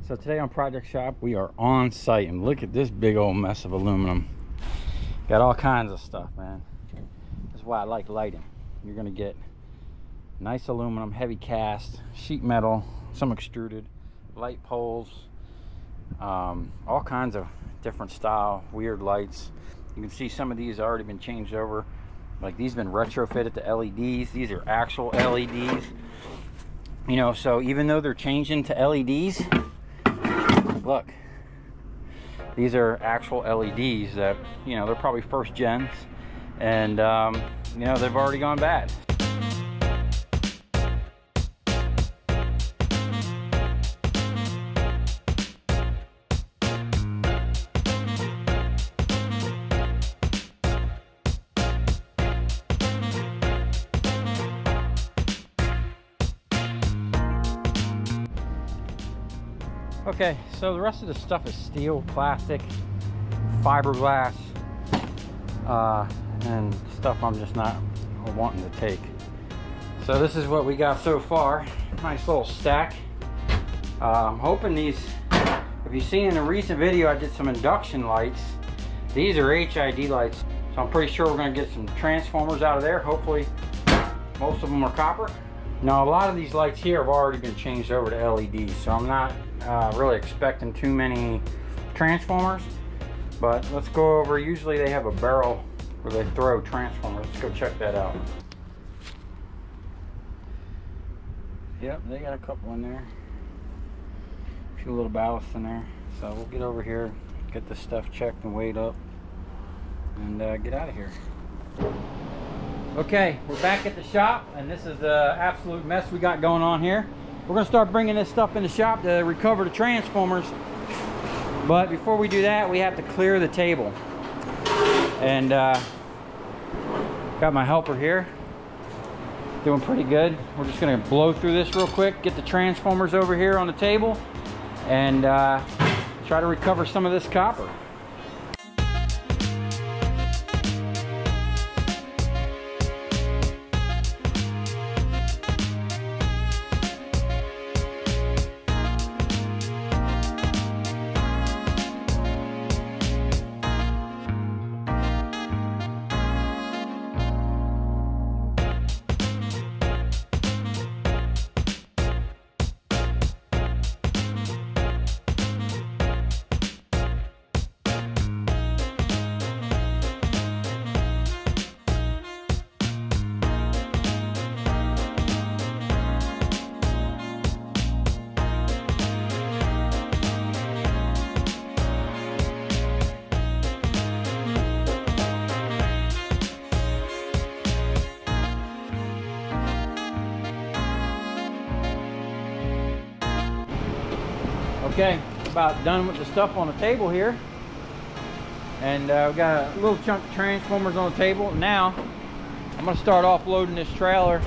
So today on Project Shop, we are on site, and look at this big old mess of aluminum. Got all kinds of stuff, man. This is why I like lighting. You're gonna get nice aluminum, heavy cast, sheet metal, some extruded, light poles, all kinds of different style, weird lights. You can see some of these have already been changed over. Like these have been retrofitted to LEDs. These are actual LEDs. You know, so even though they're changing to LEDs, look, these are actual LEDs that, you know, they're probably first gens, and you know, they've already gone bad. Okay, so the rest of the stuff is steel, plastic, fiberglass, and stuff I'm just not wanting to take. So this is what we got so far. Nice little stack. I'm hoping these, if you've seen in a recent video, I did some induction lights. These are HID lights, so I'm pretty sure we're going to get some transformers out of there. Hopefully most of them are copper. Now a lot of these lights here have already been changed over to LEDs, so I'm not really expecting too many transformers, but let's go over. Usually they have a barrel where they throw transformers. Let's go check that out. Yep, they got a couple in there, a few little ballast in there. So we'll get over here, get this stuff checked and weighed up, and get out of here. Okay, we're back at the shop, and this is the absolute mess we got going on here. We're going to start bringing this stuff in the shop to recover the transformers, but before we do that, we have to clear the table. And got my helper here, doing pretty good. We're just going to blow through this real quick, get the transformers over here on the table, and try to recover some of this copper. Okay, about done with the stuff on the table here, and we got a little chunk of transformers on the table. Now I'm going to start offloading this trailer.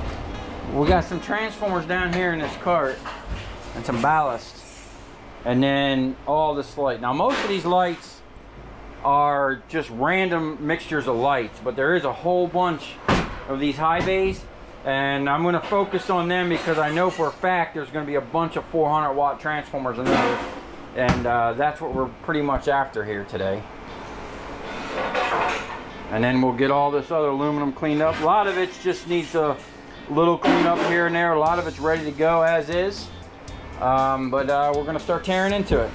We got some transformers down here in this cart and some ballast, and then all this light. Now most of these lights are just random mixtures of lights, but there is a whole bunch of these high bays, and I'm going to focus on them because I know for a fact there's going to be a bunch of 400 watt transformers in there, and that's what we're pretty much after here today. And then we'll get all this other aluminum cleaned up. A lot of it just needs a little cleanup here and there. A lot of it's ready to go as is, but we're going to start tearing into it.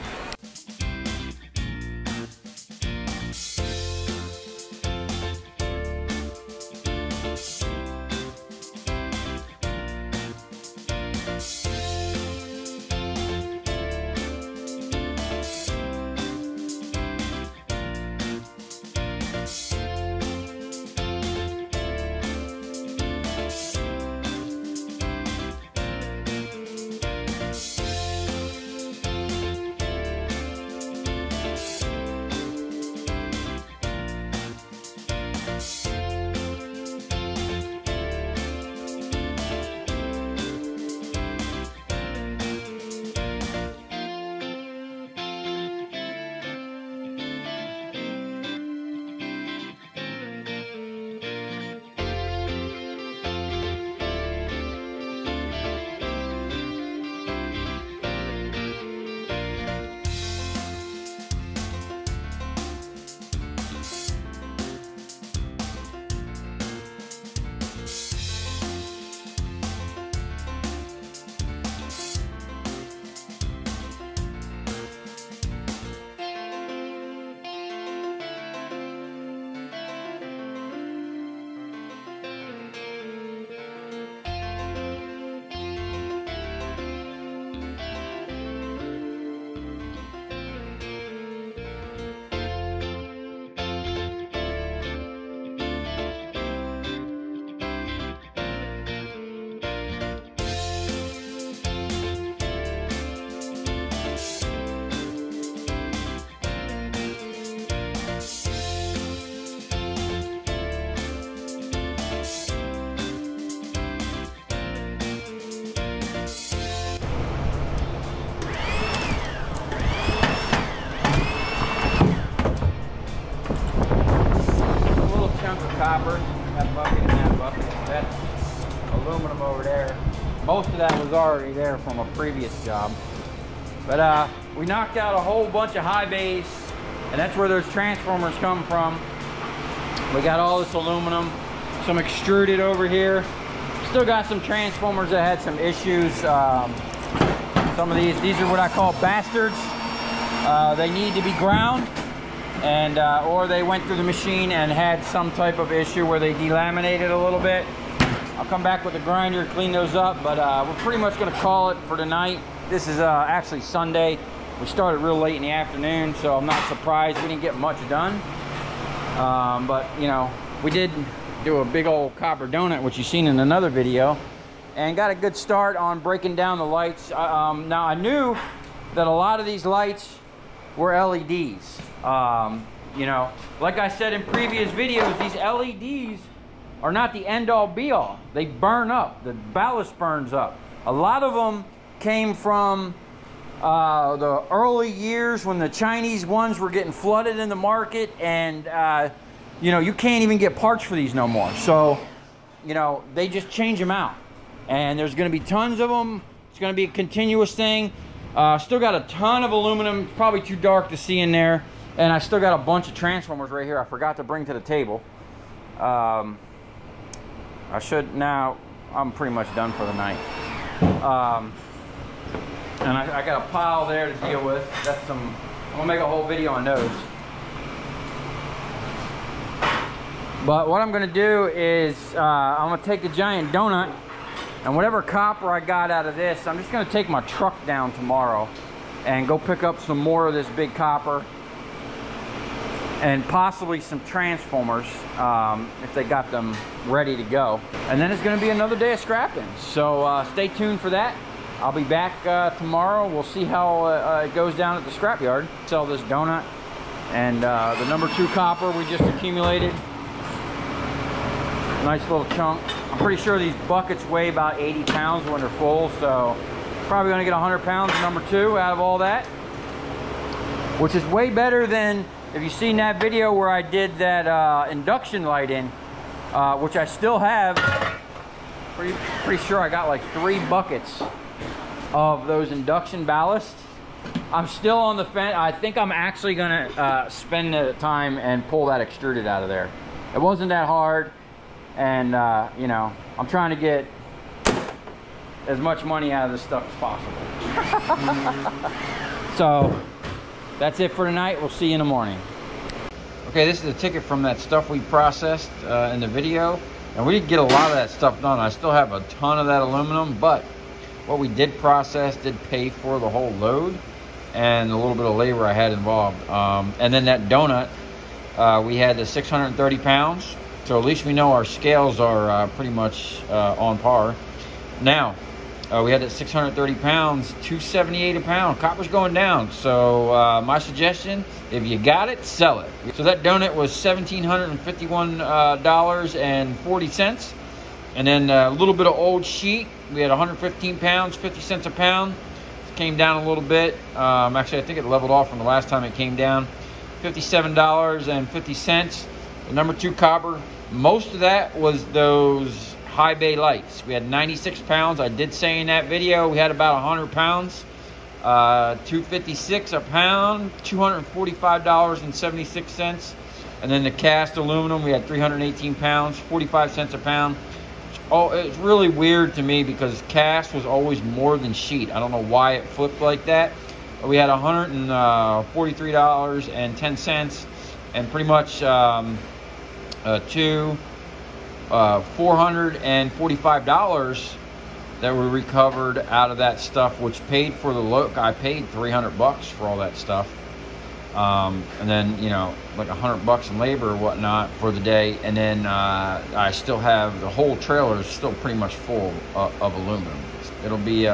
already there from a previous job. But we knocked out a whole bunch of high bays, and that's where those transformers come from. We got all this aluminum, some extruded over here. Still got some transformers that had some issues. Some of these are what I call bastards. They need to be ground, and or they went through the machine and had some type of issue where they delaminated a little bit. I'll come back with the grinder, clean those up, but we're pretty much gonna call it for tonight. This is actually Sunday. We started real late in the afternoon, so I'm not surprised we didn't get much done. But you know, we did do a big old copper donut, which you've seen in another video, and got a good start on breaking down the lights. Now I knew that a lot of these lights were LEDs. You know, like I said in previous videos, these LEDs are not the end-all be-all. They burn up. The ballast burns up. A lot of them came from the early years when the Chinese ones were getting flooded in the market, and you know, you can't even get parts for these no more. So, you know, they just change them out, and there's going to be tons of them. It's going to be a continuous thing. Still got a ton of aluminum. It's probably too dark to see in there, and I still got a bunch of transformers right here I forgot to bring to the table. I should now. I'm pretty much done for the night. And I got a pile there to deal with. That's some. I'm gonna make a whole video on those. But what I'm gonna do is I'm gonna take the giant donut, and whatever copper I got out of this, I'm just gonna take my truck down tomorrow and go pick up some more of this big copper and possibly some transformers if they got them ready to go. And then it's gonna be another day of scrapping. So stay tuned for that. I'll be back tomorrow. We'll see how it goes down at the scrapyard. Sell this donut and the number 2 copper we just accumulated. Nice little chunk. I'm pretty sure these buckets weigh about 80 pounds when they're full, so probably gonna get 100 pounds of number 2 out of all that, which is way better than, if you've seen that video where I did that induction light in, which I still have. Pretty sure I got like 3 buckets of those induction ballast. I'm still on the fence. I think I'm actually gonna spend the time and pull that extruded out of there. It wasn't that hard, and you know, I'm trying to get as much money out of this stuff as possible. So that's it for tonight. We'll see you in the morning. Okay, this is the ticket from that stuff we processed in the video, and we didn't get a lot of that stuff done. I still have a ton of that aluminum, but what we did process did pay for the whole load and a little bit of labor I had involved. And then that donut, we had the 630 pounds. So at least we know our scales are pretty much on par. Now, we had that 630 pounds, $278 a pound. Copper's going down. So my suggestion, if you got it, sell it. So that donut was $1,751.40. And then a little bit of old sheet. We had 115 pounds, 50 cents a pound. It came down a little bit. Actually, I think it leveled off from the last time it came down. $57.50. The number 2 copper. Most of that was those high bay lights. We had 96 pounds. I did say in that video we had about 100 pounds. $256 a pound, $245.76. And then the cast aluminum, we had 318 pounds, 45 cents a pound. Oh, it's really weird to me because cast was always more than sheet. I don't know why it flipped like that. We had $143.10, and pretty much $445 that we recovered out of that stuff, which paid for the look. I paid $300 for all that stuff. And then, you know, like $100 in labor or whatnot for the day. And then I still have the whole trailer is still pretty much full of aluminum. It'll be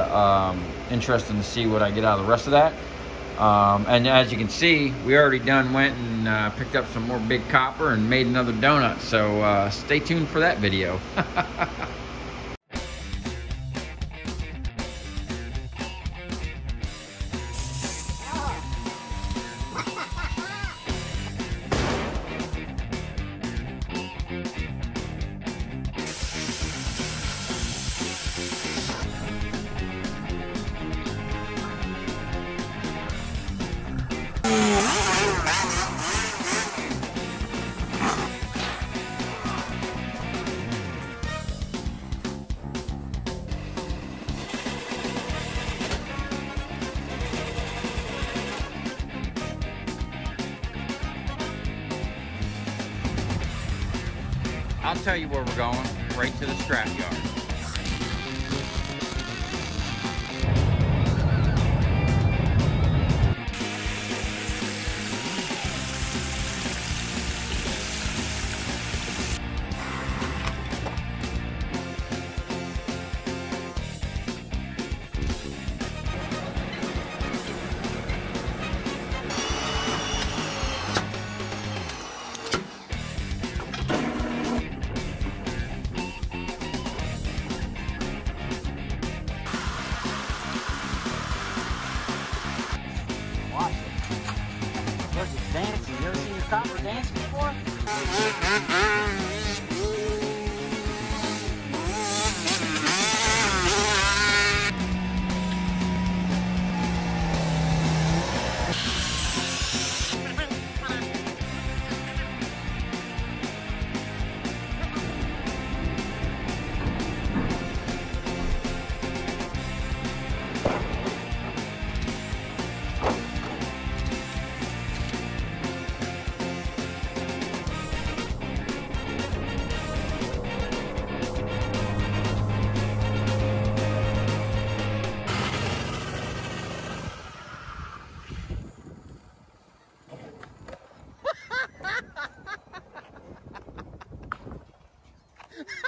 interesting to see what I get out of the rest of that. And as you can see, we already went and picked up some more big copper and made another donut. So stay tuned for that video. I'll tell you where we're going, right to the scrap yard. Watch it. Look, it's dancing. You ever seen your copper dance before?